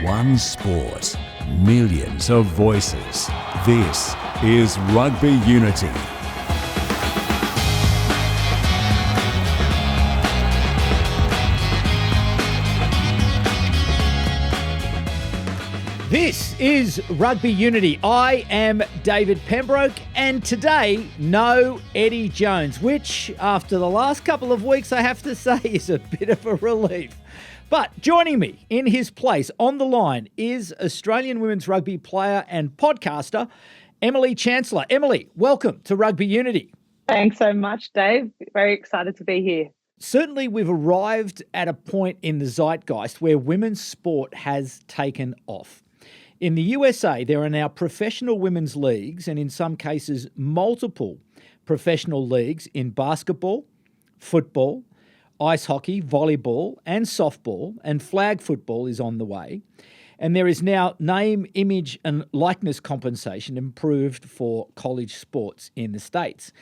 One sport, millions of voices. This is Rugby Unity. This is Rugby Unity. I am David Pembroke, and today, no Eddie Jones, which, after the last couple of weeks, I have to say, is a bit of a relief. But joining me in his place on the line is Australian women's rugby player and podcaster, Emily Chancellor. Emily, welcome to Rugby Unity. Thanks so much, Dave. Very excited to be here. Certainly, we've arrived at a point in the zeitgeist where women's sport has taken off. In the USA, there are now professional women's leagues and in some cases multiple professional leagues in basketball, football, ice hockey, volleyball and softball, and flag football is on the way. And there is now name, image and likeness compensation improved for college sports in the States.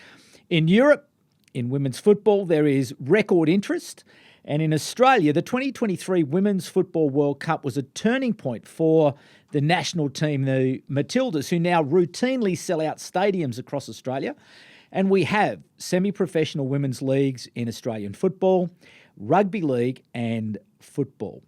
In Europe, in women's football, there is record interest. And in Australia, the 2023 Women's Football World Cup was a turning point for the national team, the Matildas, who now routinely sell out stadiums across Australia. And we have semi-professional women's leagues in Australian football, rugby league and football.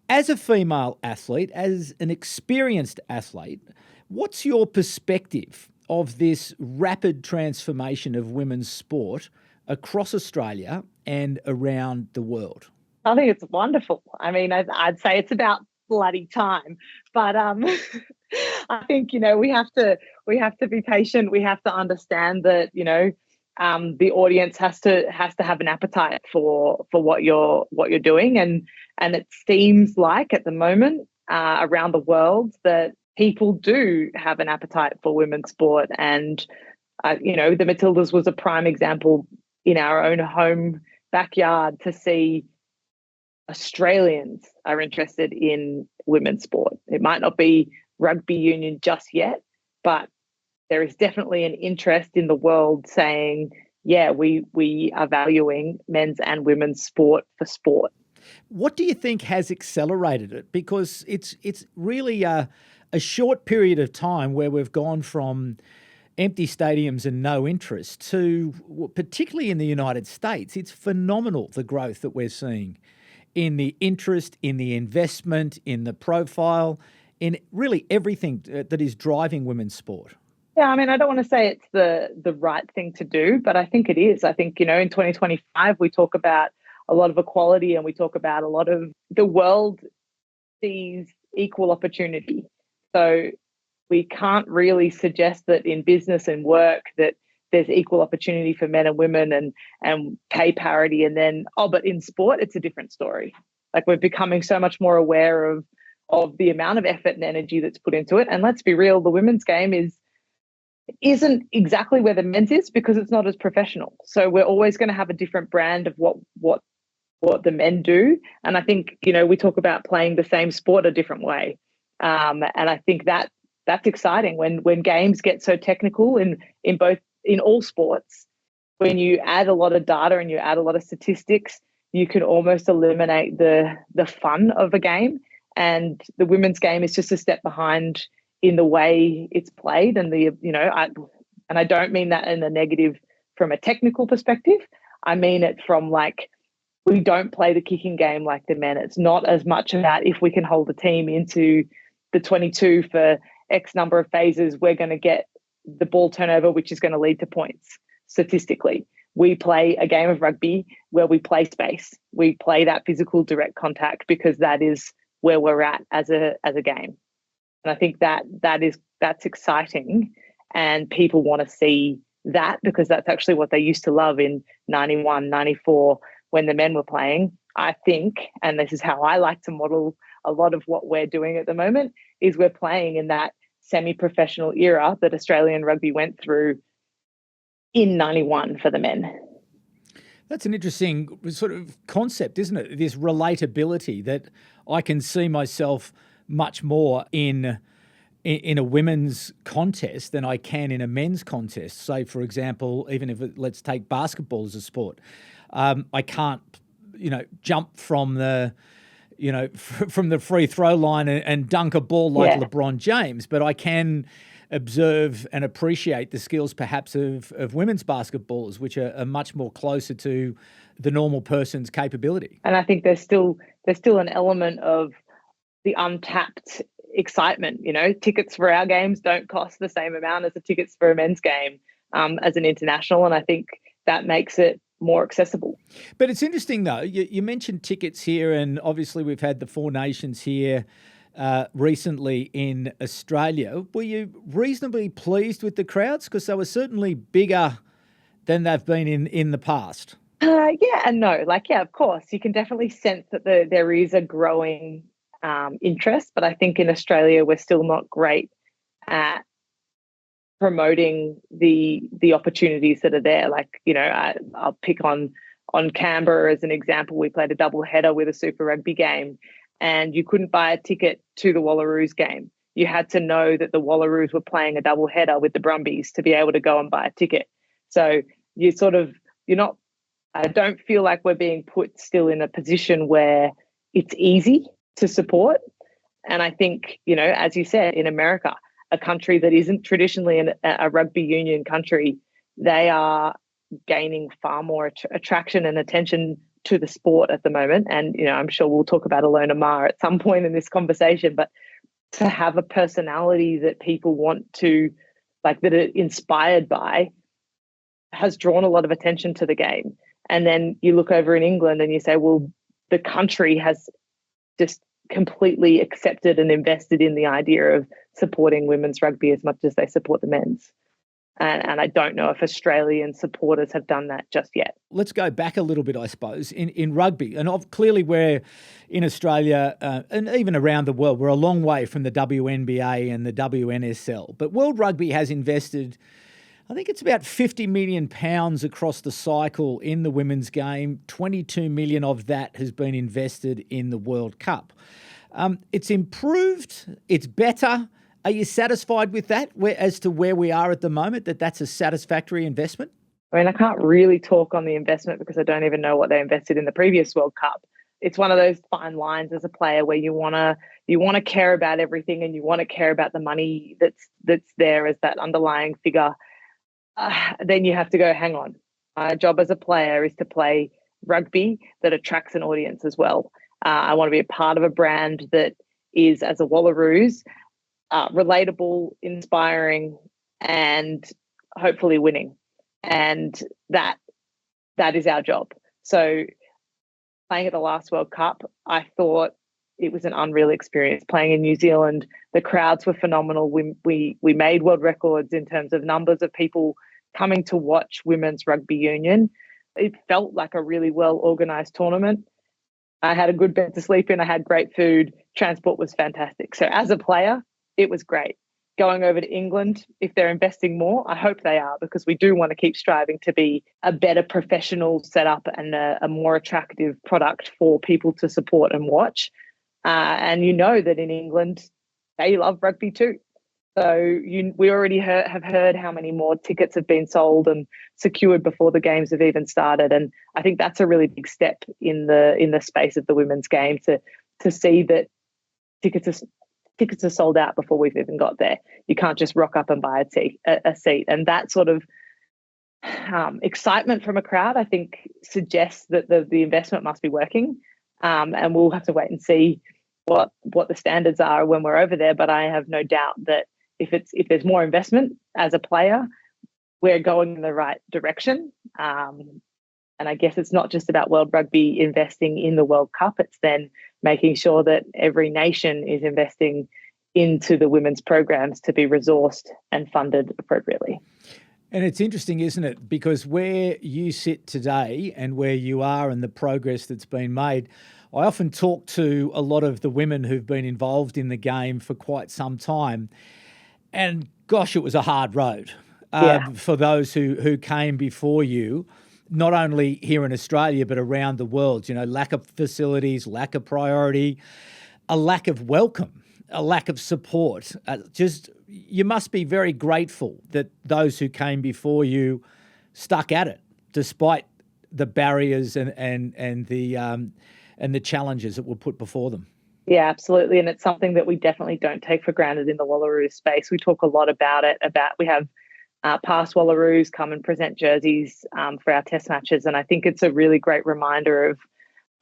As a female athlete, as an experienced athlete, what's your perspective of this rapid transformation of women's sport across Australia and around the world? I think it's wonderful. I mean, I'd say it's about bloody time, but I think we have to be patient. We have to understand that the audience has to have an appetite for what you're doing, and it seems like at the moment around the world that people do have an appetite for women's sport, and the Matildas was a prime example in our own home backyard to see Australians are interested in women's sport. It might not be rugby union just yet, but there is definitely an interest in the world saying, yeah, we are valuing men's and women's sport for sport. What do you think has accelerated it? Because it's really a short period of time where we've gone from empty stadiums and no interest to, particularly in the United States, it's phenomenal, the growth that we're seeing in the interest, in the investment, in the profile, in really everything that is driving women's sport. Yeah, I mean, I don't want to say it's the right thing to do, but I think it is. I think, in 2025, we talk about a lot of equality and we talk about a lot of the world sees equal opportunity. So we can't really suggest that in business and work that there's equal opportunity for men and women and pay parity. And then, but in sport, it's a different story. Like, we're becoming so much more aware of the amount of effort and energy that's put into it. And let's be real, the women's game isn't exactly where the men's is because it's not as professional. So we're always going to have a different brand of what the men do. And I think, we talk about playing the same sport a different way. And I think that's exciting when games get so technical in all sports. When you add a lot of data and you add a lot of statistics, you can almost eliminate the fun of a game. And the women's game is just a step behind in the way it's played. And I don't mean that in a negative from a technical perspective. I mean it from we don't play the kicking game like the men. It's not as much about if we can hold a team into the 22 for X number of phases, we're going to get the ball turnover, which is going to lead to points statistically. We play a game of rugby where we play space. We play that physical direct contact because that is where we're at as a game. And I think that's exciting, and people want to see that because that's actually what they used to love in 91, 94 when the men were playing. I think, and this is how I like to model a lot of what we're doing at the moment, is we're playing in that semi-professional era that Australian rugby went through in 91 for the men. That's an interesting sort of concept, isn't it? This relatability that I can see myself much more in a women's contest than I can in a men's contest. Say, for example, even if let's take basketball as a sport, I can't, jump from the from the free throw line and dunk a ball like Yeah. LeBron James, but I can observe and appreciate the skills perhaps of women's basketballers, which are much more closer to the normal person's capability. And I think there's still an element of the untapped excitement. Tickets for our games don't cost the same amount as the tickets for a men's game as an international, and I think that makes it more accessible. But it's interesting, though, you mentioned tickets here, and obviously we've had the Four Nations here recently in Australia. Were you reasonably pleased with the crowds? Because they were certainly bigger than they've been in the past. Yeah and no. Of course, you can definitely sense that there is a growing interest, but I think in Australia we're still not great at promoting the opportunities that are there. I'll pick on Canberra as an example. We played a double header with a Super Rugby game, and you couldn't buy a ticket to the Wallaroos game. You had to know that the Wallaroos were playing a double header with the Brumbies to be able to go and buy a ticket. So I don't feel like we're being put still in a position where it's easy to support. And I think, as you said, in America, a country that isn't traditionally a rugby union country, they are gaining far more attraction and attention to the sport at the moment. And, I'm sure we'll talk about Alona Maher at some point in this conversation, but to have a personality that people want to, that are inspired by, has drawn a lot of attention to the game. And then you look over in England and you say, well, the country has just completely accepted and invested in the idea of supporting women's rugby as much as they support the men's. And I don't know if Australian supporters have done that just yet. Let's go back a little bit, I suppose, in rugby. And clearly we're in Australia and even around the world, we're a long way from the WNBA and the WNSL. But World Rugby has invested, I think it's about £50 million across the cycle in the women's game. 22 million of that has been invested in the World Cup. It's improved. It's better. Are you satisfied with that as to where we are at the moment, that's a satisfactory investment? I mean, I can't really talk on the investment because I don't even know what they invested in the previous World Cup. It's one of those fine lines as a player where you want to care about everything and you want to care about the money that's there as that underlying figure. Then you have to go, hang on. My job as a player is to play rugby that attracts an audience as well. I want to be a part of a brand that is, as a Wallaroos, relatable, inspiring, and hopefully winning. And that is our job. So playing at the last World Cup, I thought it was an unreal experience. Playing in New Zealand, the crowds were phenomenal. We made world records in terms of numbers of people coming to watch women's rugby union. It felt like a really well-organised tournament. I had a good bed to sleep in. I had great food. Transport was fantastic. So as a player, it was great. Going over to England, if they're investing more, I hope they are, because we do want to keep striving to be a better professional setup and a more attractive product for people to support and watch. And that in England, they love rugby too. So we already have heard how many more tickets have been sold and secured before the games have even started. And I think that's a really big step in the space of the women's game to see that tickets are sold out before we've even got there. You can't just rock up and buy a seat. And that sort of excitement from a crowd, I think, suggests that the investment must be working. And we'll have to wait and see what the standards are when we're over there. But I have no doubt that if there's more investment as a player, we're going in the right direction. And I guess it's not just about World Rugby investing in the World Cup. It's then making sure that every nation is investing into the women's programs to be resourced and funded appropriately. And it's interesting, isn't it? Because where you sit today and where you are and the progress that's been made, I often talk to a lot of the women who've been involved in the game for quite some time. And gosh, it was a hard road for those who came before you, not only here in Australia, but around the world. Lack of facilities, lack of priority, a lack of welcome, a lack of support. You must be very grateful that those who came before you stuck at it, despite the barriers and and the challenges that were put before them. Yeah, absolutely. And it's something that we definitely don't take for granted in the Wallaroo space. We talk a lot about it, we have past Wallaroos come and present jerseys for our test matches. And I think it's a really great reminder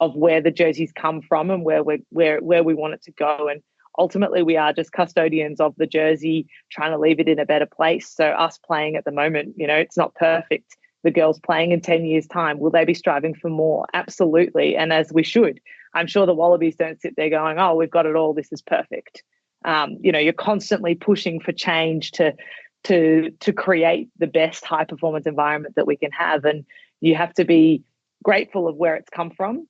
of where the jerseys come from and where we want it to go. And ultimately, we are just custodians of the jersey, trying to leave it in a better place. So us playing at the moment, it's not perfect. The girls playing in 10 years' time, will they be striving for more? Absolutely. And as we should. I'm sure the Wallabies don't sit there going, oh, we've got it all, this is perfect. You're constantly pushing for change to create the best high performance environment that we can have. And you have to be grateful of where it's come from,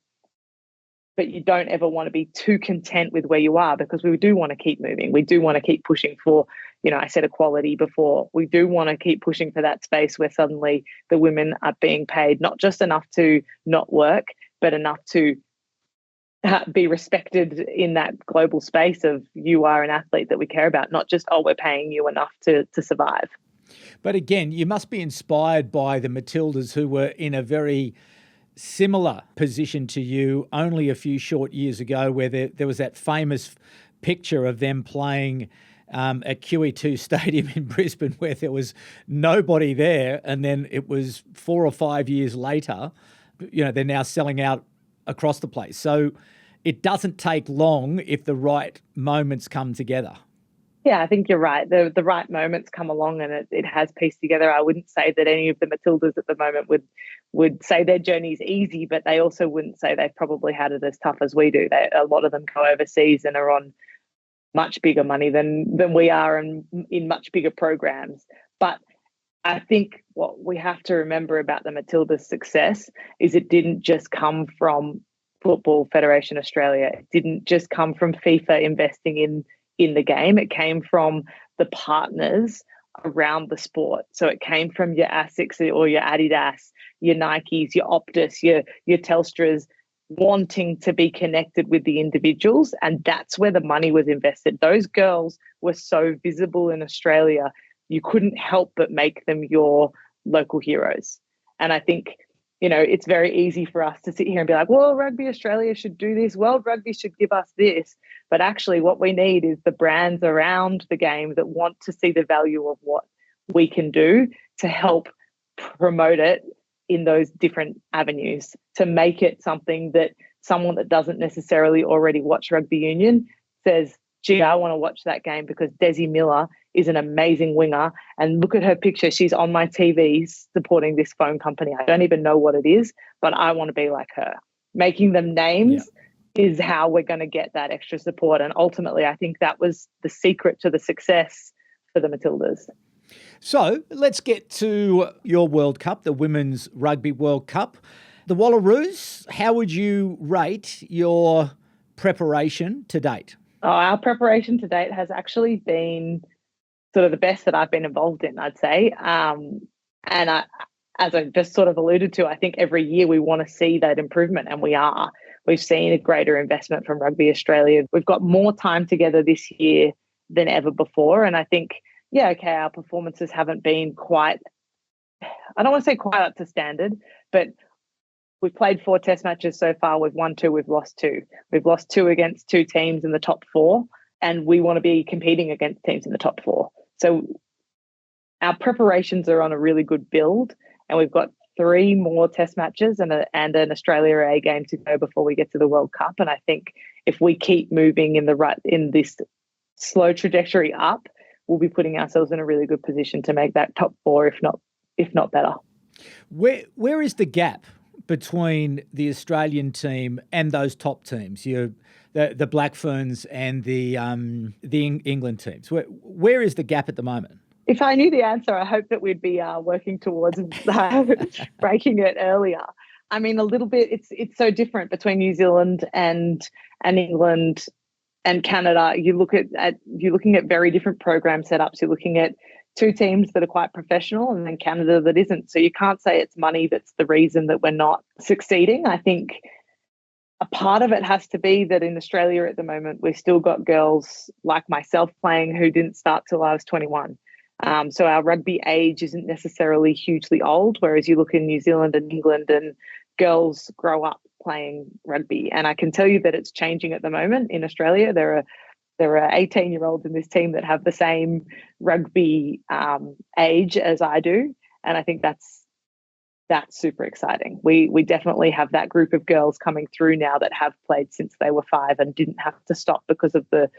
but you don't ever want to be too content with where you are, because we do want to keep moving. We do want to keep pushing for, I said equality before. We do want to keep pushing for that space where suddenly the women are being paid not just enough to not work, but enough to be respected in that global space of you are an athlete that we care about, not just, oh, we're paying you enough to survive. But again, you must be inspired by the Matildas, who were in a very similar position to you only a few short years ago, where there was that famous picture of them playing at QE2 Stadium in Brisbane, where there was nobody there. And then it was 4 or 5 years later, they're now selling out across the place. So it doesn't take long if the right moments come together. Yeah, I think you're right. The right moments come along and it has pieced together. I wouldn't say that any of the Matildas at the moment would say their journey's easy, but they also wouldn't say they've probably had it as tough as we do. A lot of them go overseas and are on much bigger money than we are, and in much bigger programs. But I think what we have to remember about the Matildas' success is it didn't just come from Football Federation Australia. It didn't just come from FIFA investing in the game. It came from the partners around the sport. So it came from your ASICs or your Adidas, your Nikes, your Optus, your Telstras, wanting to be connected with the individuals. And that's where the money was invested. Those girls were so visible in Australia, you couldn't help but make them your local heroes. And I think, it's very easy for us to sit here and be like, well, Rugby Australia should do this. World Rugby should give us this. But actually what we need is the brands around the game that want to see the value of what we can do to help promote it in those different avenues, to make it something that someone that doesn't necessarily already watch rugby union says, gee, I want to watch that game because Desi Miller is an amazing winger. And look at her picture. She's on my TV supporting this phone company. I don't even know what it is, but I want to be like her. Making them names is how we're going to get that extra support. And ultimately, I think that was the secret to the success for the Matildas. So let's get to your World Cup, the Women's Rugby World Cup. The Wallaroos, how would you rate your preparation to date? Oh, our preparation to date has actually been sort of the best that I've been involved in, I'd say. As I just sort of alluded to, I think every year we want to see that improvement, and we are. We've seen a greater investment from Rugby Australia. We've got more time together this year than ever before. And I think, our performances haven't been quite, I don't want to say quite up to standard, but we've played 4 test matches so far. We've won 2, we've lost 2. We've lost 2 against 2 teams in the top 4, and we want to be competing against teams in the top 4. So our preparations are on a really good build, and we've got 3 more test matches and an Australia A game to go before we get to the World Cup. And I think if we keep moving in this slow trajectory up, we'll be putting ourselves in a really good position to make that top 4, if not better. Where is the gap between the Australian team and those top teams, the Black Ferns and the England teams? Where is the gap at the moment? If I knew the answer, I hope that we'd be working towards breaking it earlier. I mean, a little bit. It's so different between New Zealand and England and Canada. You're looking at very different program setups. You're looking at 2 teams that are quite professional, and then Canada that isn't. So you can't say it's money that's the reason that we're not succeeding. I think a part of it has to be that in Australia at the moment, we've still got girls like myself playing who didn't start till I was 21. So our rugby age isn't necessarily hugely old, whereas you look in New Zealand and England and girls grow up playing rugby. And I can tell you that it's changing at the moment in Australia. There are 18-year-olds in this team that have the same rugby age as I do. And I think that's super exciting. We definitely have that group of girls coming through now that have played since they were 5 and didn't have to stop because of the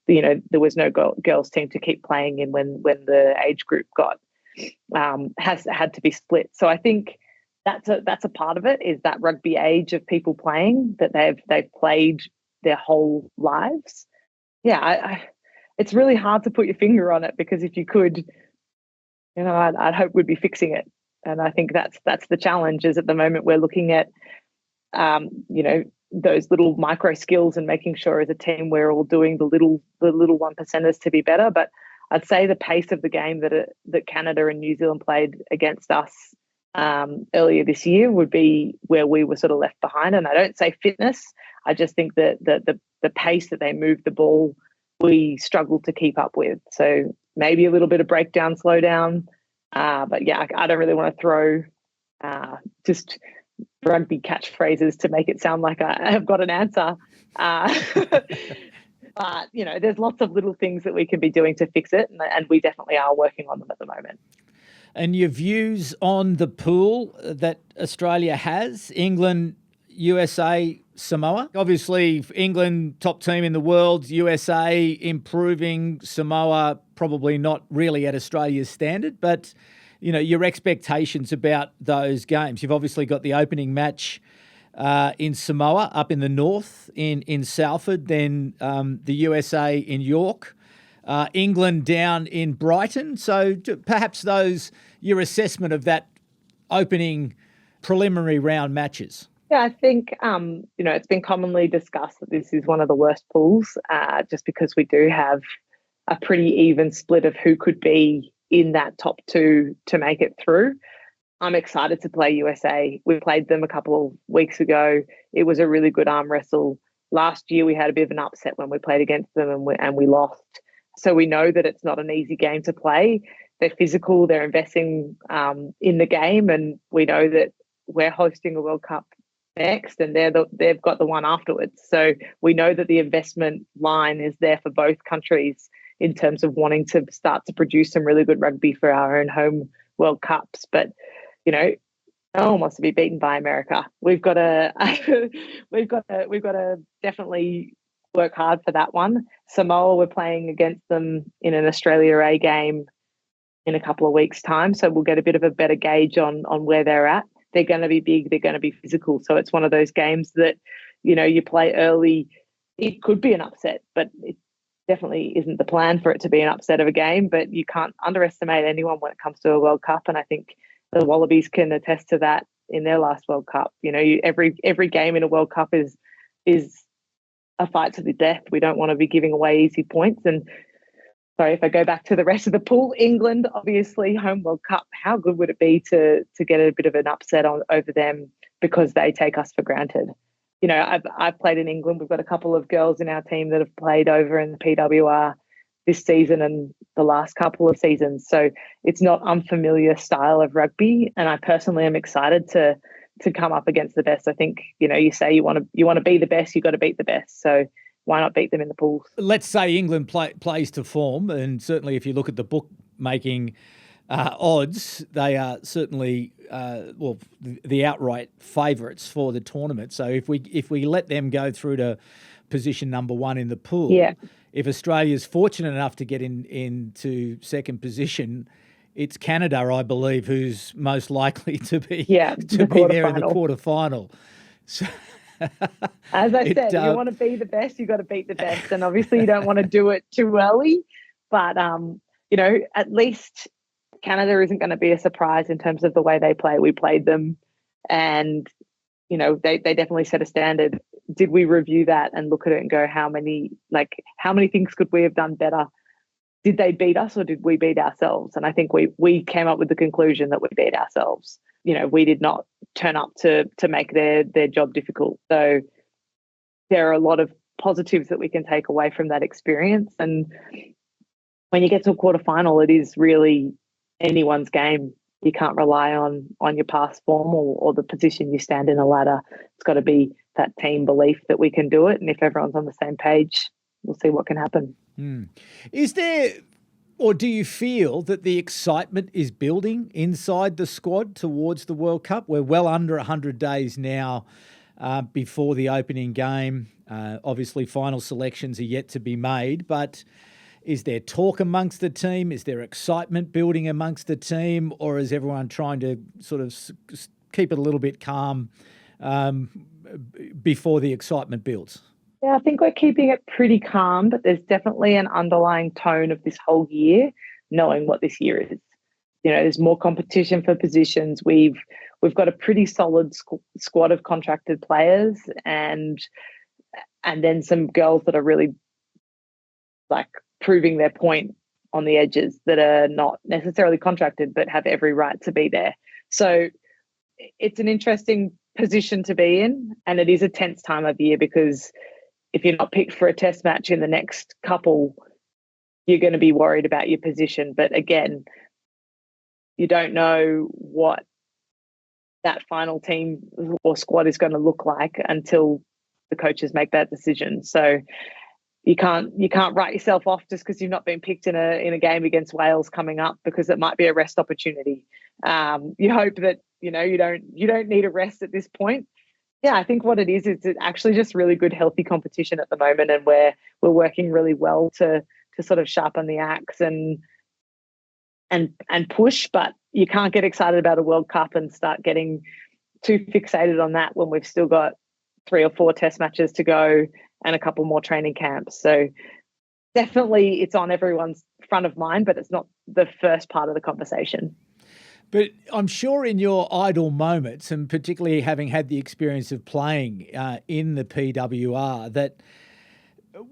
there was no girls team to keep playing in when the age group has had to be split. So I think that's a part of it, is that rugby age of people playing that they've played their whole lives. Yeah, it's really hard to put your finger on it, because if you could, I'd hope we'd be fixing it. And I think that's the challenge. Is at the moment we're looking at, those little micro skills and making sure as a team we're all doing the little 1%ers to be better. But I'd say the pace of the game that Canada and New Zealand played against us earlier this year would be where we were sort of left behind. And I don't say fitness. I just think that the pace that they moved the ball, we struggled to keep up with. So maybe a little bit of breakdown, slow down. But yeah, I don't really want to throw just rugby catchphrases to make it sound like I have got an answer. But, there's lots of little things that we can be doing to fix it. And we definitely are working on them at the moment. And your views on the pool that Australia has, England, USA, Samoa? Obviously, England, top team in the world, USA improving, Samoa probably not really at Australia's standard, but, your expectations about those games. You've obviously got the opening match in Samoa up in the north in Salford, then the USA in York, England down in Brighton. So perhaps your assessment of that opening preliminary round matches. Yeah, I think, it's been commonly discussed that this is one of the worst pools, just because we do have a pretty even split of who could be in that top 2 to make it through. I'm excited to play USA. We played them a couple of weeks ago. It was a really good arm wrestle. Last year, we had a bit of an upset when we played against them and we lost. So we know that it's not an easy game to play. They're physical, they're investing in the game, and we know that we're hosting a World Cup next, and they've got the one afterwards. So we know that the investment line is there for both countries in terms of wanting to start to produce some really good rugby for our own home World Cups. But, no one wants to be beaten by America. We've got to definitely work hard for that one. Samoa, we're playing against them in an Australia A game in a couple of weeks' time, so we'll get a bit of a better gauge on where they're at. They're going to be big, they're going to be physical, so it's one of those games that you play early. It could be an upset, but it definitely isn't the plan for it to be an upset of a game. But you can't underestimate anyone when it comes to a World Cup, and I think the Wallabies can attest to that in their last World Cup. Every game in a World Cup is a fight to the death. We don't want to be giving away easy points. And sorry, if I go back to the rest of the pool, England, obviously, home World Cup. How good would it be to get a bit of an upset over them because they take us for granted? I've played in England. We've got a couple of girls in our team that have played over in the PWR this season and the last couple of seasons. So it's not unfamiliar style of rugby. And I personally am excited to come up against the best. I think, you say you want to be the best, you've got to beat the best. So why not beat them in the pools? Let's say England plays to form, and certainly if you look at the bookmaking odds, they are certainly the outright favourites for the tournament. So if we let them go through to position number 1 in the pool, if Australia's fortunate enough to get into second position, it's Canada, I believe, who's most likely to be there in the quarterfinal. So, as I said, you want to be the best, you got to beat the best, and obviously you don't want to do it too early. But at least Canada isn't going to be a surprise in terms of the way they play. We played them, and they definitely set a standard. Did we review that and look at it and go, how many things could we have done better? Did they beat us or did we beat ourselves? And I think we came up with the conclusion that we beat ourselves. We did not turn up to make their job difficult. So there are a lot of positives that we can take away from that experience. And when you get to a quarterfinal, it is really anyone's game. You can't rely on your past form or the position you stand in a ladder. It's got to be that team belief that we can do it. And if everyone's on the same page, we'll see what can happen. Is there, or do you feel that the excitement is building inside the squad towards the World Cup? We're well under 100 days now before the opening game. Obviously, final selections are yet to be made, but is there talk amongst the team? Is there excitement building amongst the team? Or is everyone trying to sort of keep it a little bit calm before the excitement builds? Yeah, I think we're keeping it pretty calm, but there's definitely an underlying tone of this whole year, knowing what this year is. There's more competition for positions. We've got a pretty solid squad of contracted players, and then some girls that are really like proving their point on the edges that are not necessarily contracted but have every right to be there. So it's an interesting position to be in, and it is a tense time of year because if you're not picked for a test match in the next couple, you're going to be worried about your position. But again, you don't know what that final team or squad is going to look like until the coaches make that decision. So you can't write yourself off just because you've not been picked in a game against Wales coming up, because it might be a rest opportunity. You hope that you don't need a rest at this point. Yeah, I think what it is it's actually just really good, healthy competition at the moment, and we're working really well to sort of sharpen the axe and push. But you can't get excited about a World Cup and start getting too fixated on that when we've still got 3 or 4 test matches to go and a couple more training camps. So definitely it's on everyone's front of mind, but it's not the first part of the conversation. But I'm sure in your idle moments, and particularly having had the experience of playing in the PWR, that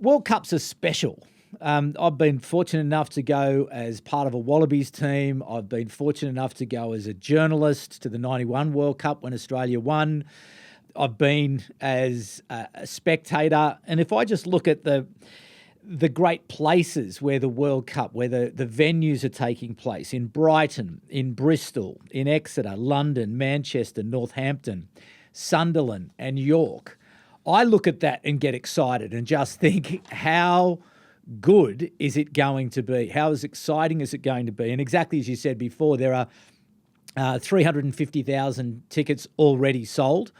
World Cups are special. I've been fortunate enough to go as part of a Wallabies team. I've been fortunate enough to go as a journalist to the 91 World Cup when Australia won. I've been as a spectator. And if I just look at the great places where the World Cup, where the venues are taking place, in Brighton, in Bristol, in Exeter, London, Manchester, Northampton, Sunderland and York, I look at that and get excited and just think, how good is it going to be? How exciting is it going to be? And exactly as you said before, there are 350,000 tickets already sold,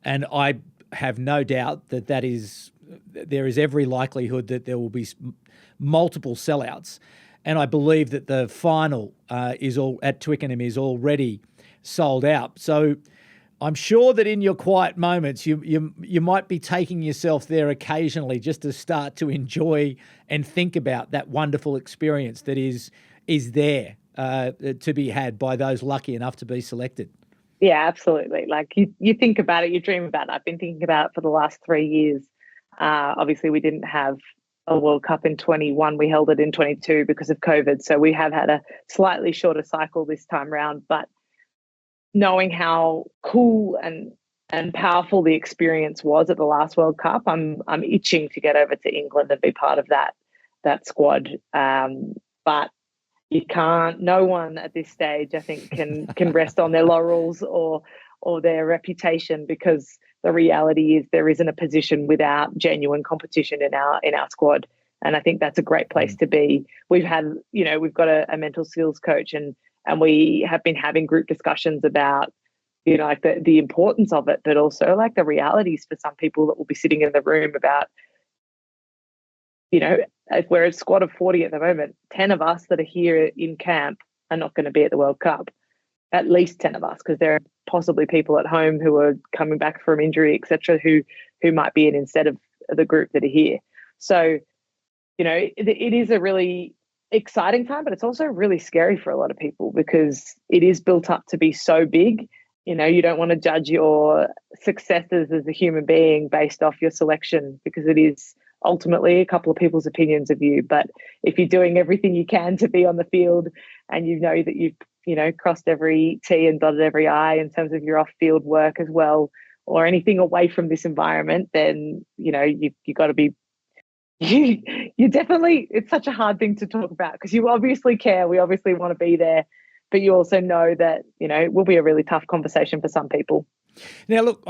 and I have no doubt that there is every likelihood that there will be multiple sellouts. And I believe that the final at Twickenham is already sold out. So I'm sure that in your quiet moments, you might be taking yourself there occasionally just to start to enjoy and think about that wonderful experience that is there to be had by those lucky enough to be selected. Yeah, absolutely. Like you think about it, you dream about it. I've been thinking about it for the last 3 years. Obviously, we didn't have a World Cup in 21. We held it in 22 because of COVID. So we have had a slightly shorter cycle this time round. But knowing how cool and powerful the experience was at the last World Cup, I'm itching to get over to England and be part of that squad. But you can't. No one at this stage, I think, can rest on their laurels or their reputation, because the reality is there isn't a position without genuine competition in our squad. And I think that's a great place to be. We've got a mental skills coach, and we have been having group discussions about, like the importance of it, but also like the realities for some people that will be sitting in the room about, if we're a squad of 40 at the moment, 10 of us that are here in camp are not going to be at the World Cup. At least 10 of us, because there are possibly people at home who are coming back from injury, etc., who might be in instead of the group that are here. So, it is a really exciting time, but it's also really scary for a lot of people because it is built up to be so big. You don't want to judge your successes as a human being based off your selection, because it is ultimately a couple of people's opinions of you. But if you're doing everything you can to be on the field, and you know that you've crossed every T and dotted every I in terms of your off-field work as well, or anything away from this environment, then you got to be. You definitely. It's such a hard thing to talk about because you obviously care. We obviously want to be there, but you also know that it will be a really tough conversation for some people. Now, look,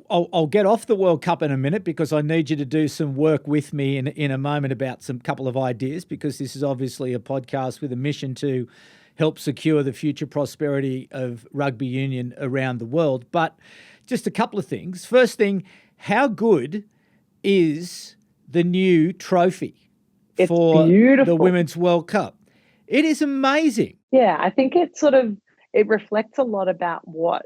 I'll get off the World Cup in a minute because I need you to do some work with me in a moment about some couple of ideas, because this is obviously a podcast with a mission to help secure the future prosperity of rugby union around the world. But just a couple of things. First thing, how good is the new trophy for beautiful. the Women's World Cup? It is amazing. Yeah, I think it reflects a lot about what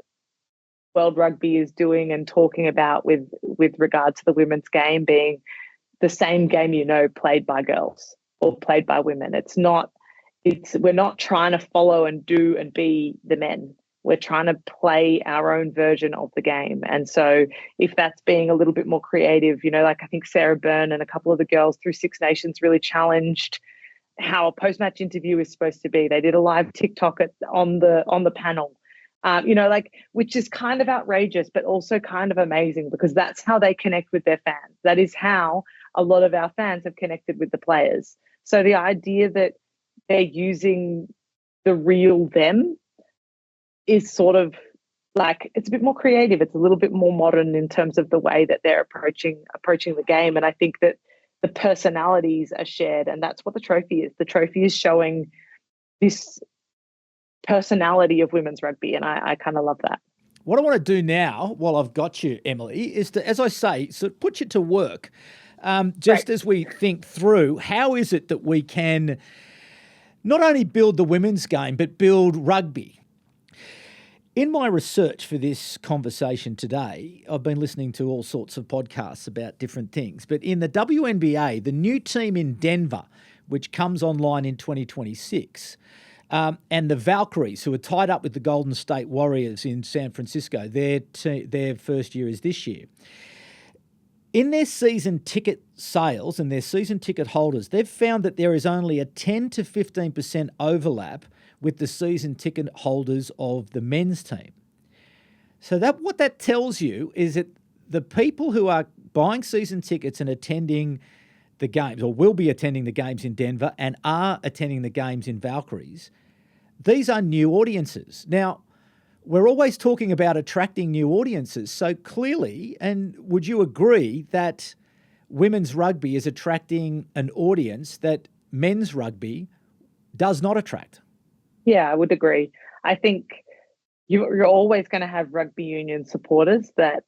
World Rugby is doing and talking about with regard to the women's game being the same game, played by girls or played by women. We're not trying to follow and do and be the men. We're trying to play our own version of the game. And so if that's being a little bit more creative, I think Sarah Byrne and a couple of the girls through Six Nations really challenged how a post-match interview is supposed to be. They did a live TikTok on the panel, which is kind of outrageous, but also kind of amazing because that's how they connect with their fans. That is how a lot of our fans have connected with the players. So the idea that they're using the real them is sort of like, it's a bit more creative. It's a little bit more modern in terms of the way that they're approaching the game. And I think that the personalities are shared, and that's what the trophy is. The trophy is showing this personality of women's rugby, and I kind of love that. What I want to do now, while I've got you, Emily, is to, as I say, sort of put you to work, just as we think through how is it that we can not only build the women's game, but build rugby. In my research for this conversation today, I've been listening to all sorts of podcasts about different things. But in the WNBA, the new team in Denver, which comes online in 2026, and the Valkyries, who are tied up with the Golden State Warriors in San Francisco, their first year is this year. In their season ticket sales and their season ticket holders, they've found that there is only a 10 to 15% overlap with the season ticket holders of the men's team. So what that tells you is that the people who are buying season tickets and attending the games, or will be attending the games in Denver and are attending the games in Valkyries, these are new audiences. Now, we're always talking about attracting new audiences. So clearly, and would you agree that women's rugby is attracting an audience that men's rugby does not attract? Yeah, I would agree. I think you're always going to have rugby union supporters that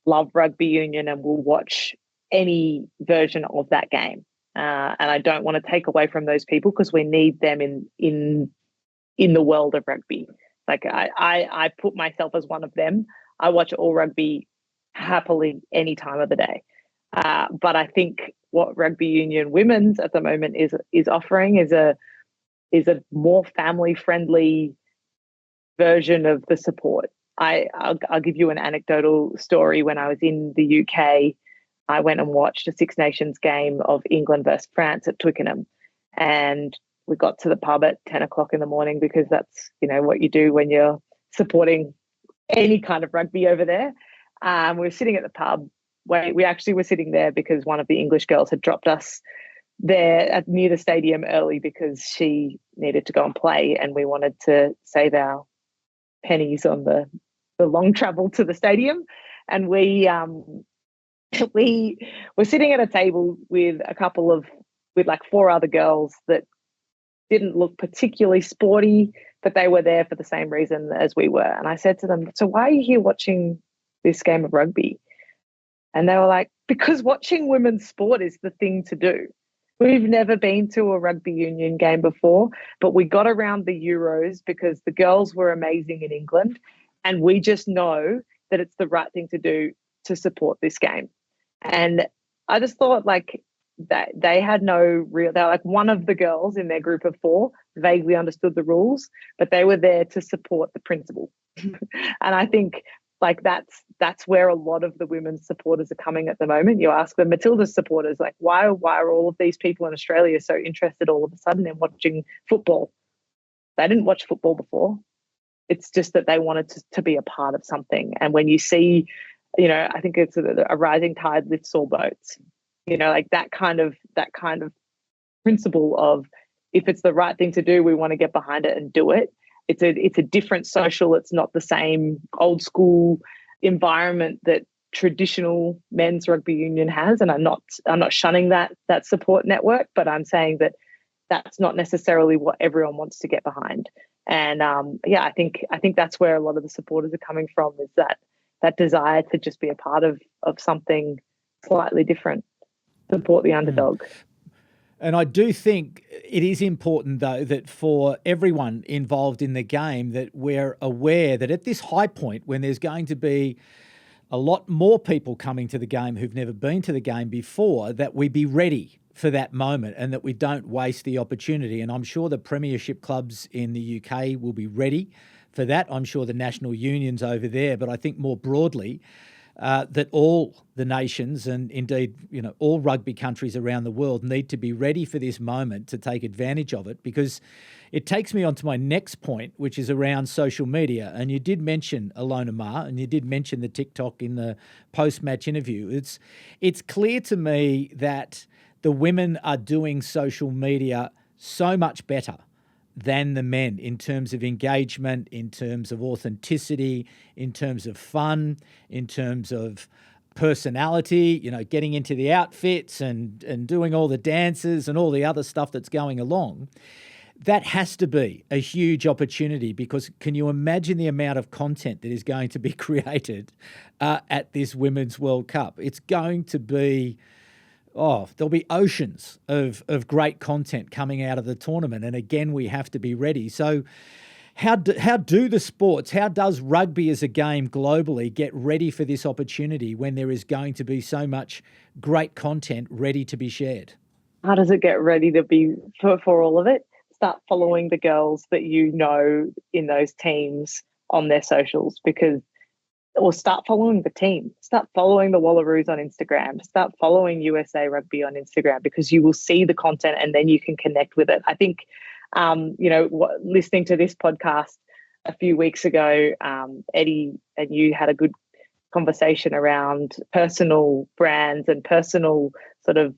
love rugby union and will watch any version of that game. And I don't want to take away from those people because we need them in the world of rugby. Like I put myself as one of them. I watch all rugby happily any time of the day. But I think what rugby union women's at the moment is offering is a more family-friendly version of the support. I'll give you an anecdotal story. When I was in the UK, I went and watched a Six Nations game of England versus France at Twickenham. And we got to the pub at 10 o'clock in the morning because that's, what you do when you're supporting any kind of rugby over there. We were sitting at the pub. We actually were sitting there because one of the English girls had dropped us there near the stadium early because she needed to go and play, and we wanted to save our pennies on the long travel to the stadium. And we were sitting at a table with like four other girls that didn't look particularly sporty, but they were there for the same reason as we were. And I said to them, "So why are you here watching this game of rugby?" And they were like, "Because watching women's sport is the thing to do. We've never been to a rugby union game before, but we got around the Euros because the girls were amazing in England, and we just know that it's the right thing to do to support this game." And I just thought that they had they're like one of the girls in their group of four vaguely understood the rules, but they were there to support the principle. And I think that's where a lot of the women's supporters are coming at the moment. You ask the Matilda's supporters, why are all of these people in Australia so interested all of a sudden in watching football? They didn't watch football before. It's just that they wanted to be a part of something. And when you see, I think it's a rising tide lifts all boats. That kind of principle of, if it's the right thing to do, we want to get behind it and do it. It's a different social. It's not the same old school environment that traditional men's rugby union has. And I'm not shunning that support network, but I'm saying that that's not necessarily what everyone wants to get behind. And I think that's where a lot of the supporters are coming from, is that desire to just be a part of something slightly different, support the underdog. And I do think it is important, though, that for everyone involved in the game, that we're aware that at this high point, when there's going to be a lot more people coming to the game who've never been to the game before, that we be ready for that moment and that we don't waste the opportunity. And I'm sure the premiership clubs in the UK will be ready for that. I'm sure the national unions over there, but I think more broadly, that all the nations and indeed, all rugby countries around the world need to be ready for this moment to take advantage of it, because it takes me on to my next point, which is around social media. And you did mention Alona Ma, and you did mention the TikTok in the post-match interview. It's clear to me that the women are doing social media so much better than the men in terms of engagement, in terms of authenticity, in terms of fun, in terms of personality, getting into the outfits and doing all the dances and all the other stuff that's going along. That has to be a huge opportunity, because can you imagine the amount of content that is going to be created at this Women's World Cup? It's going to be... there'll be oceans of great content coming out of the tournament. And again, we have to be ready. So how does rugby as a game globally get ready for this opportunity when there is going to be so much great content ready to be shared? How does it get ready to be for all of it? Start following the girls that in those teams on their socials, or start following the team. Start following the Wallaroos on Instagram. Start following USA Rugby on Instagram, because you will see the content and then you can connect with it. I think, listening to this podcast a few weeks ago, Eddie and you had a good conversation around personal brands and personal sort of,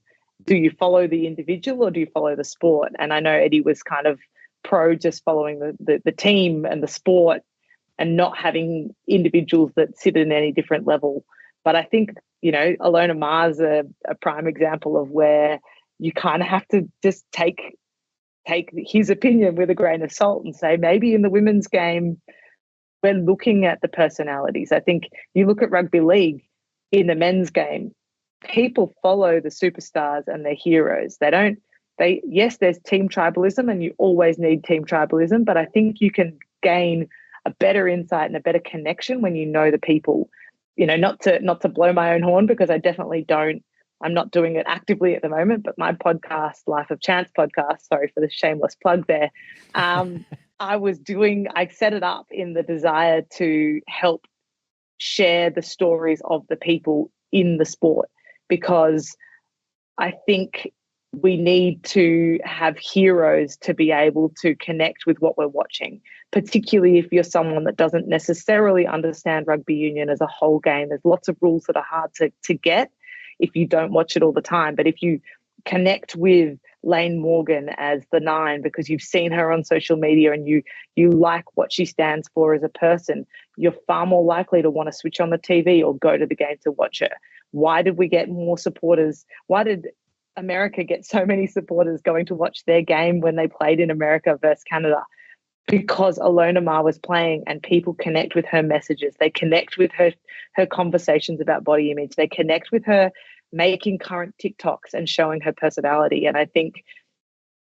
do you follow the individual or do you follow the sport? And I know Eddie was kind of pro just following the team and the sport, and not having individuals that sit in any different level. But I think, Alona Ma's a prime example of where you kind of have to just take his opinion with a grain of salt and say, maybe in the women's game, we're looking at the personalities. I think you look at rugby league in the men's game, people follow the superstars and their heroes. Yes, there's team tribalism, and you always need team tribalism, but I think you can gain a better insight and a better connection when you know the people. Not to blow my own horn, because I definitely don't. I'm not doing it actively at the moment, but my podcast, Life of Chance podcast, sorry for the shameless plug there. I set it up in the desire to help share the stories of the people in the sport, because I think we need to have heroes to be able to connect with what we're watching, particularly if you're someone that doesn't necessarily understand rugby union as a whole game. There's lots of rules that are hard to get if you don't watch it all the time. But if you connect with Lane Morgan as the 9 because you've seen her on social media and you like what she stands for as a person, you're far more likely to want to switch on the TV or go to the game to watch her. Why did we get more supporters? Why did America get so many supporters going to watch their game when they played in America versus Canada? Because Alona Ma was playing, and people connect with her messages. They connect with her conversations about body image. They connect with her making current TikToks and showing her personality. And I think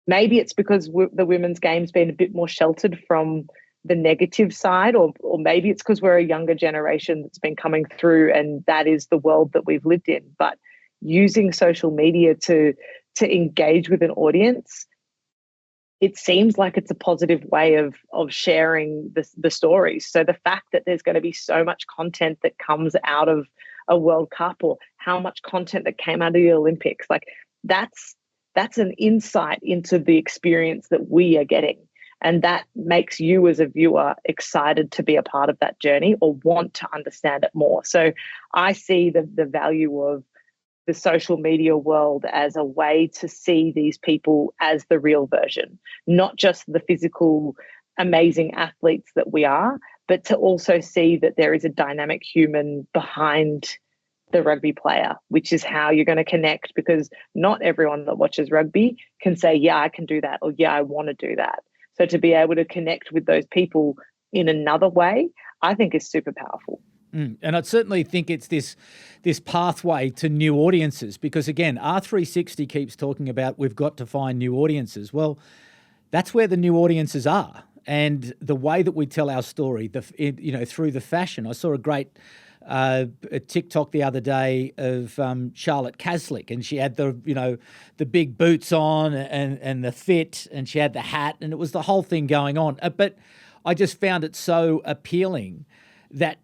maybe it's because the women's game's been a bit more sheltered from the negative side, or maybe it's because we're a younger generation that's been coming through and that is the world that we've lived in. But using social media to engage with an audience, it seems like it's a positive way of sharing the stories. So the fact that there's going to be so much content that comes out of a World Cup, or how much content that came out of the Olympics, like that's an insight into the experience that we are getting. And that makes you as a viewer excited to be a part of that journey or want to understand it more. So I see the value of the social media world as a way to see these people as the real version, not just the physical, amazing athletes that we are, but to also see that there is a dynamic human behind the rugby player, which is how you're going to connect, because not everyone that watches rugby can say, yeah, I can do that, or yeah, I want to do that. So to be able to connect with those people in another way, I think is super powerful. And I certainly think it's this pathway to new audiences, because again, R360 keeps talking about we've got to find new audiences. Well, that's where the new audiences are, and the way that we tell our story, through the fashion. I saw a great a TikTok the other day of Charlotte Caslick, and she had the big boots on and the fit, and she had the hat, and it was the whole thing going on. But I just found it so appealing that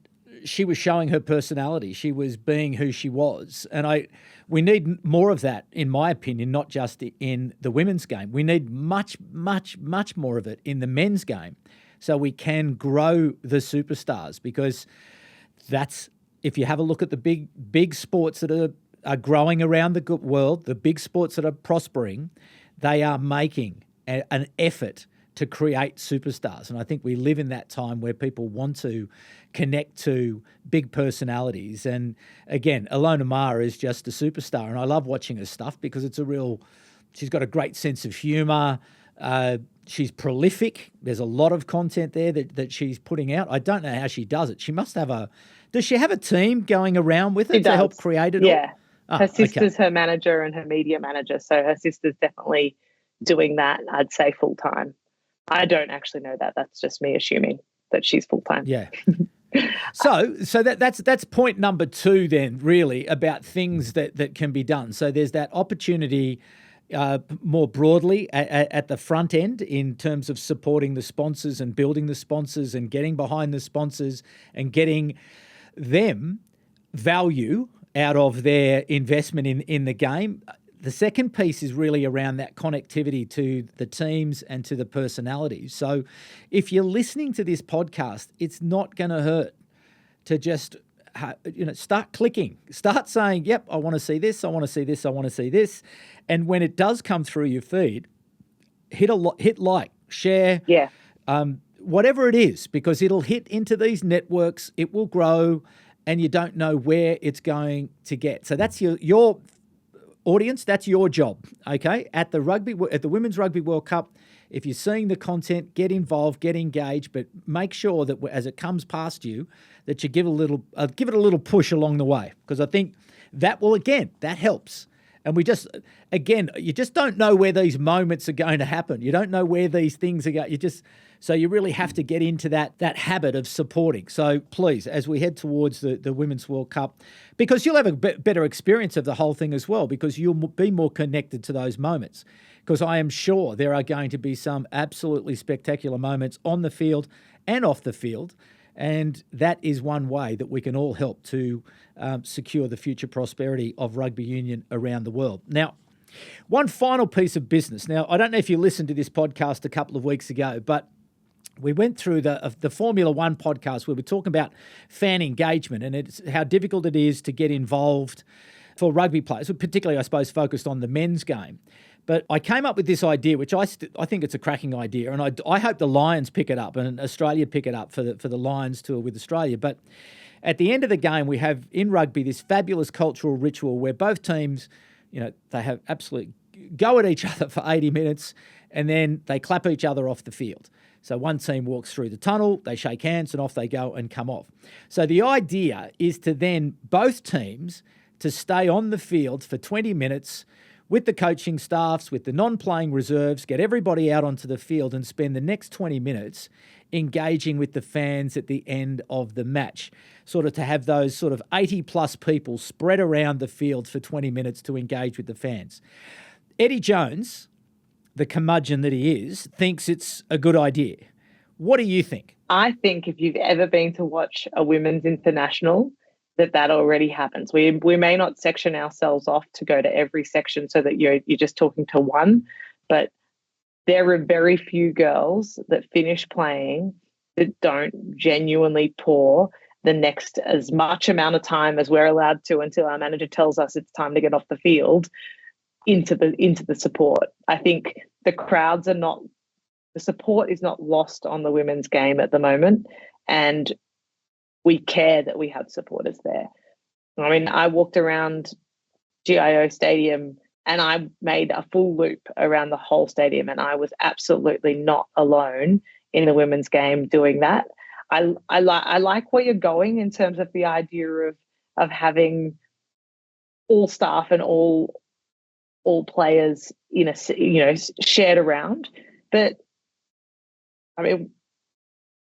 she was showing her personality. She was being who she was. And we need more of that, in my opinion, not just in the women's game. We need much, much, much more of it in the men's game, so we can grow the superstars, because that's, if you have a look at the big sports that are growing around the world, the big sports that are prospering, they are making an effort to create superstars. And I think we live in that time where people want to connect to big personalities. And again, Ilona Maher is just a superstar. And I love watching her stuff because she's got a great sense of humour. She's prolific. There's a lot of content there that she's putting out. I don't know how she does it. She must have does she have a team going around with it to help create it? Yeah. Oh, her sister's her manager and her media manager. So her sister's definitely doing that, I'd say, full time. I don't actually know that. That's just me assuming that she's full time. Yeah. So that's point number 2 then, really, about things that can be done. So there's that opportunity more broadly at the front end in terms of supporting the sponsors and building the sponsors and getting behind the sponsors and getting them value out of their investment in the game. The second piece is really around that connectivity to the teams and to the personalities. So if you're listening to this podcast, it's not going to hurt to just start clicking, start saying, yep, I want to see this, I want to see this, I want to see this. And when it does come through your feed, hit like, share, whatever it is, because it'll hit into these networks, it will grow, and you don't know where it's going to get. So that's your audience, that's your job, okay? At the Women's Rugby World Cup, if you're seeing the content, get involved, get engaged, but make sure that as it comes past you, that you give it a little push along the way, because I think that helps. And you just don't know where these moments are going to happen. You don't know where these things are going. So you really have to get into that habit of supporting. So please, as we head towards the Women's World Cup, because you'll have a better experience of the whole thing as well, because you'll be more connected to those moments. Because I am sure there are going to be some absolutely spectacular moments on the field and off the field. And that is one way that we can all help to secure the future prosperity of rugby union around the world. Now, one final piece of business. Now, I don't know if you listened to this podcast a couple of weeks ago, but we went through the Formula One podcast where we're talking about fan engagement, and it's how difficult it is to get involved for rugby players, particularly, I suppose, focused on the men's game. But I came up with this idea, which I think it's a cracking idea, and I hope the Lions pick it up and Australia pick it up for the Lions tour with Australia. But at the end of the game, we have in rugby this fabulous cultural ritual where both teams, they have absolute go at each other for 80 minutes, and then they clap each other off the field. So one team walks through the tunnel, they shake hands, and off they go and come off. So the idea is to then both teams to stay on the field for 20 minutes with the coaching staffs, with the non-playing reserves, get everybody out onto the field and spend the next 20 minutes engaging with the fans at the end of the match, sort of to have those sort of 80-plus people spread around the field for 20 minutes to engage with the fans. Eddie Jones, the curmudgeon that he is, thinks it's a good idea. What do you think? I think if you've ever been to watch a women's international, that already happens. We may not section ourselves off to go to every section so that you're just talking to one, but there are very few girls that finish playing that don't genuinely pour the next as much amount of time as we're allowed to until our manager tells us it's time to get off the field into the support. I think the support is not lost on the women's game at the moment, and we care that we have supporters there. I mean, I walked around GIO Stadium and I made a full loop around the whole stadium, and I was absolutely not alone in the women's game doing that. I like where you're going in terms of the idea of having all staff and all players in a shared around. But I mean,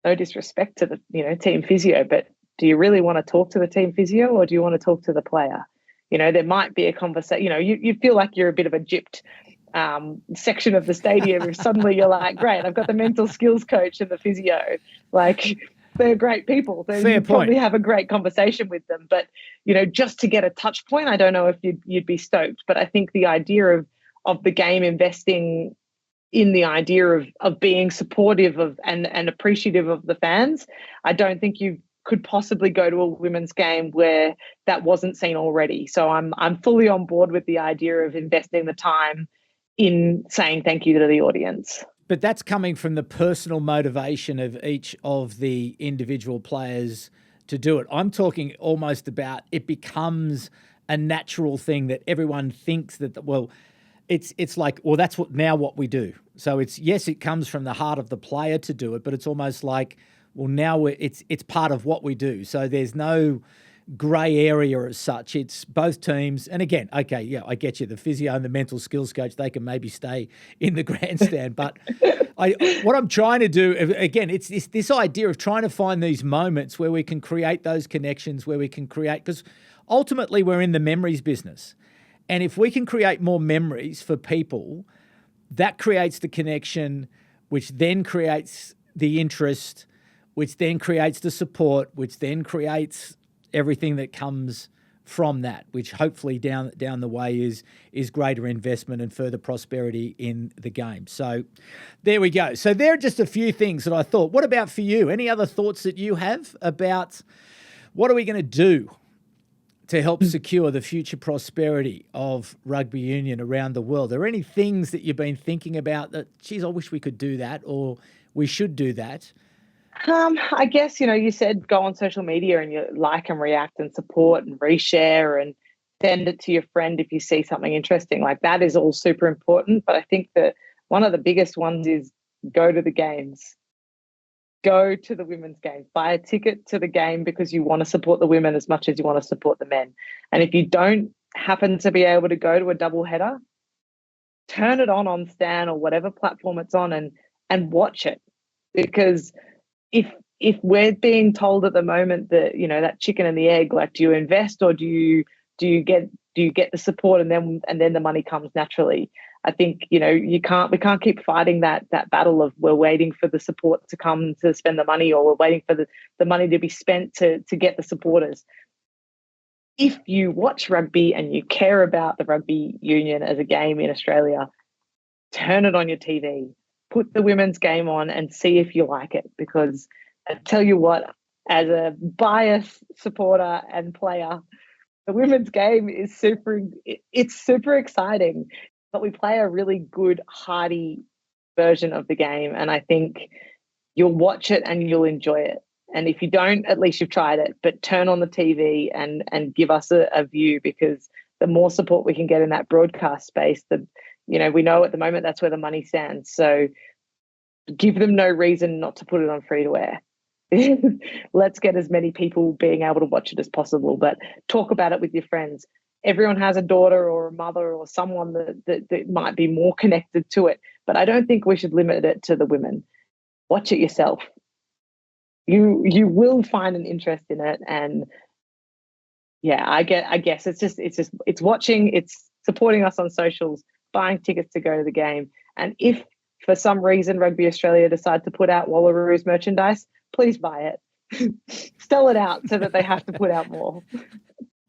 no disrespect to the team physio, but do you really want to talk to the team physio, or do you want to talk to the player? There might be a conversation. You feel like you're a bit of a gypped section of the stadium if suddenly you're like, great, I've got the mental skills coach and the physio. Like, they're great people. Fair point. Probably have a great conversation with them. But, just to get a touch point, I don't know if you'd be stoked. But I think the idea of the game investing in the idea of being supportive of and appreciative of the fans, I don't think you could possibly go to a women's game where that wasn't seen already. So I'm fully on board with the idea of investing the time in saying thank you to the audience. But that's coming from the personal motivation of each of the individual players to do it. I'm talking almost about it becomes a natural thing that everyone thinks that, well, it's like, well, that's what we do. So yes, it comes from the heart of the player to do it, but it's almost like, well, now it's part of what we do. So there's no grey area as such. It's both teams. And again, okay, yeah, I get you. The physio and the mental skills coach, they can maybe stay in the grandstand. But what I'm trying to do, again, it's this idea of trying to find these moments where we can create those connections, where we can create, because ultimately we're in the memories business. And if we can create more memories for people, that creates the connection, which then creates the interest, which then creates the support, which then creates everything that comes from that, which hopefully down the way is greater investment and further prosperity in the game. So there we go. So there are just a few things that I thought. What about for you? Any other thoughts that you have about what are we going to do to help secure the future prosperity of rugby union around the world? Are there any things that you've been thinking about that, geez, I wish we could do that, or we should do that? I guess, you said go on social media and you like and react and support and reshare and send it to your friend if you see something interesting. Like, that is all super important. But I think that one of the biggest ones is go to the games. Go to the women's games. Buy a ticket to the game because you want to support the women as much as you want to support the men. And if you don't happen to be able to go to a double header, turn it on Stan or whatever platform it's on and watch it. Because if we're being told at the moment that, that chicken and the egg, like, do you invest or do you get the support and then the money comes naturally? I think, we can't keep fighting that battle of we're waiting for the support to come to spend the money, or we're waiting for the money to be spent to get the supporters. If you watch rugby and you care about the rugby union as a game in Australia, turn it on your TV, put the women's game on and see if you like it. Because I tell you what, as a biased supporter and player, the women's game is super exciting. But we play a really good, hearty version of the game. And I think you'll watch it and you'll enjoy it. And if you don't, at least you've tried it. But turn on the TV and give us a view, because the more support we can get in that broadcast space, we know at the moment that's where the money stands. So give them no reason not to put it on free to air. Let's get as many people being able to watch it as possible. But talk about it with your friends. Everyone has a daughter or a mother or someone that might be more connected to it. But I don't think we should limit it to the women. Watch it yourself. You will find an interest in it. And yeah, I guess it's watching, it's supporting us on socials, buying tickets to go to the game. And if for some reason Rugby Australia decide to put out Wallaroo's merchandise, please buy it. Sell it out so that they have to put out more.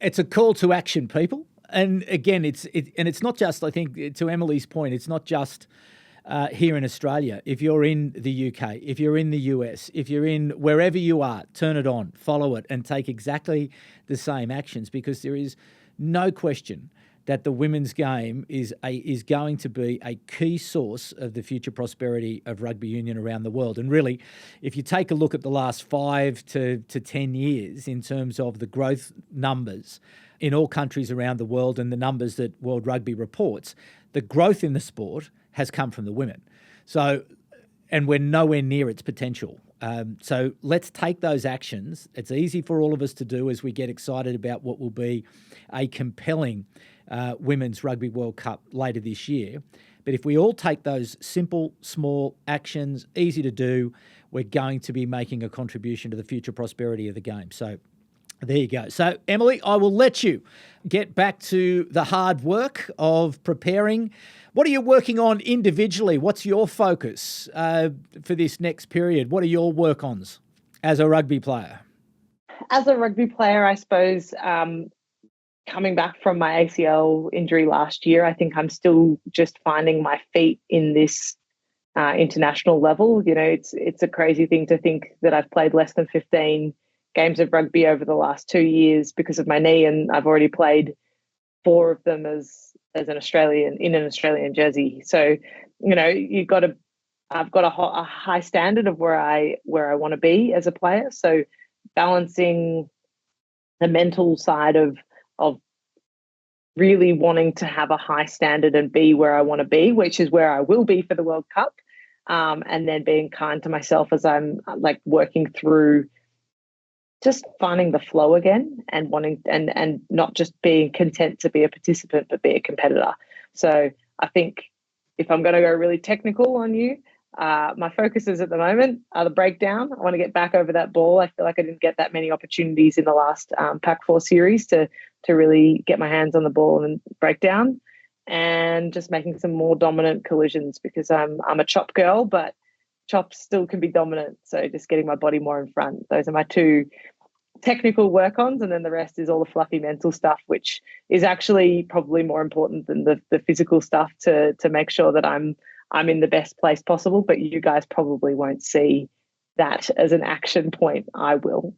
It's a call to action, people. And again, it's not just, I think, to Emily's point, it's not just here in Australia. If you're in the UK, if you're in the US, if you're in wherever you are, turn it on, follow it, and take exactly the same actions, because there is no question that the women's game is going to be a key source of the future prosperity of rugby union around the world. And really, if you take a look at the last 5 to 10 years in terms of the growth numbers in all countries around the world and the numbers that World Rugby reports, the growth in the sport has come from the women. So, and we're nowhere near its potential. So let's take those actions. It's easy for all of us to do as we get excited about what will be a compelling Women's Rugby World Cup later this year. But if we all take those simple, small actions, easy to do, we're going to be making a contribution to the future prosperity of the game. So there you go. So, Emily, I will let you get back to the hard work of preparing. What are you working on individually? What's your focus for this next period? What are your work-ons as a rugby player? As a rugby player, I suppose, coming back from my ACL injury last year, I think I'm still just finding my feet in this international level. You know, it's a crazy thing to think that I've played less than 15 games of rugby over the last 2 years because of my knee, and I've already played 4 of them as an Australian in an Australian jersey. So, you know, I've got a high standard of where I want to be as a player. So balancing the mental side of really wanting to have a high standard and be where I want to be, which is where I will be for the World Cup, and then being kind to myself as I'm like working through just finding the flow again and wanting and not just being content to be a participant but be a competitor. So I think if I'm going to go really technical on you, my focuses at the moment are the breakdown. I want to get back over that ball. I feel like I didn't get that many opportunities in the last Pac-4 series to really get my hands on the ball and break down, and just making some more dominant collisions because I'm a chop girl, but chops still can be dominant. So just getting my body more in front. Those are my 2 technical work-ons, and then the rest is all the fluffy mental stuff, which is actually probably more important than the physical stuff to make sure that I'm in the best place possible. But you guys probably won't see that as an action point. I will.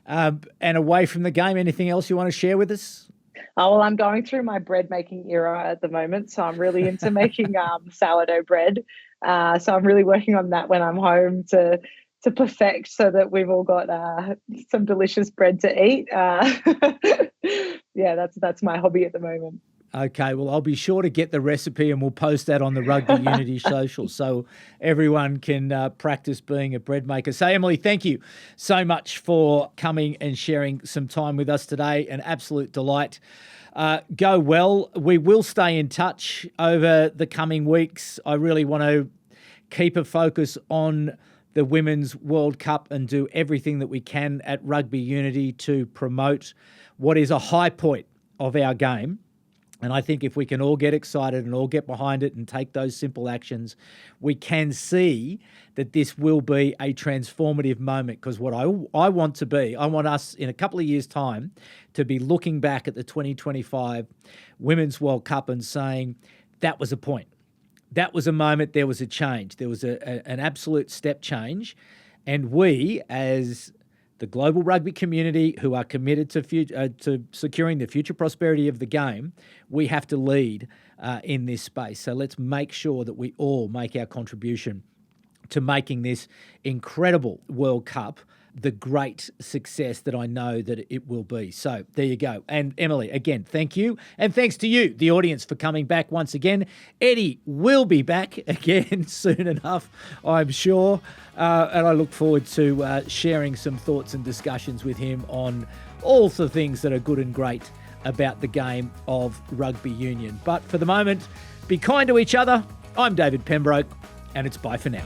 And away from the game, anything else you want to share with us? Oh, well, I'm going through my bread making era at the moment, so I'm really into making sourdough bread. So I'm really working on that when I'm home to perfect, so that we've all got some delicious bread to eat. Yeah, that's my hobby at the moment. Okay, well, I'll be sure to get the recipe and we'll post that on the Rugby Unity social so everyone can practice being a bread maker. So, Emily, thank you so much for coming and sharing some time with us today. An absolute delight. Go well. We will stay in touch over the coming weeks. I really want to keep a focus on the Women's World Cup and do everything that we can at Rugby Unity to promote what is a high point of our game. And I think if we can all get excited and all get behind it and take those simple actions, we can see that this will be a transformative moment. Because what I want to be, I want us in a couple of years' time to be looking back at the 2025 Women's World Cup and saying, that was a point. That was a moment, there was a change. There was an absolute step change. And we, as the global rugby community who are committed to securing the future prosperity of the game, we have to lead in this space. So let's make sure that we all make our contribution to making this incredible World Cup the great success that I know that it will be. So there you go. And Emily, again, thank you. And thanks to you, the audience, for coming back once again. Eddie will be back again soon enough, I'm sure. And I look forward to sharing some thoughts and discussions with him on all the things that are good and great about the game of rugby union. But for the moment, be kind to each other. I'm David Pembroke, and it's bye for now.